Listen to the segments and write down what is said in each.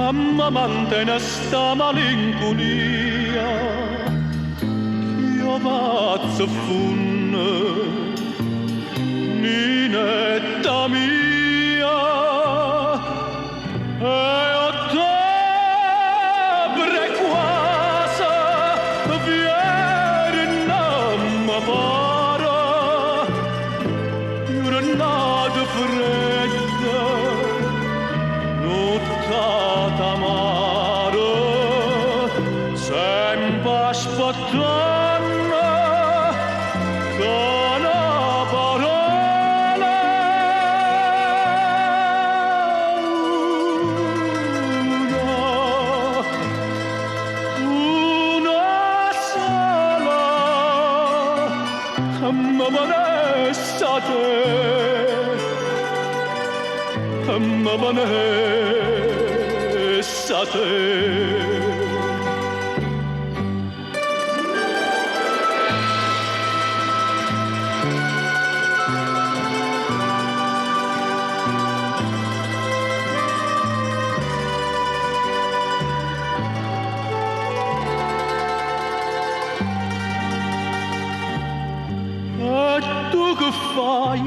amante in sta malinconia, io vazzo funne, ninetta mia, e ottobre quasi viene namma para, giornata fredda, nottata amara, sempre aspettando con una parola, una sola, ma vanessa te, ma vanessa te. E tu che fai?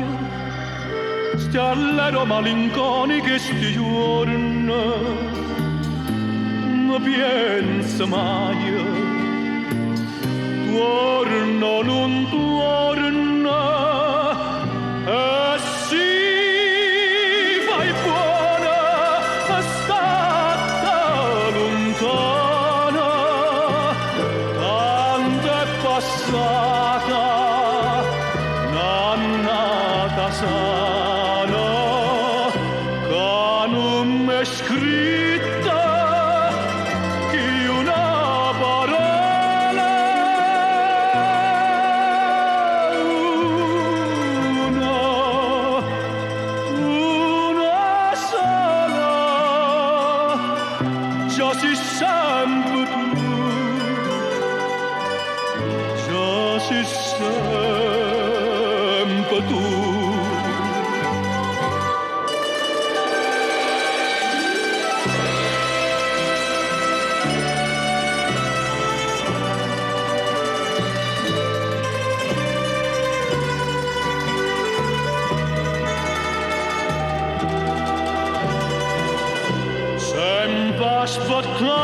Stellero malinconiche sti giorni, non pensa mai, torno, non torno, e sì, fai buona, stata lontana, tanto è passata, nannata sana, che non m'è scritta che una parola, una sola, già si sempre tu, già si sempre tu. Sempre aspettando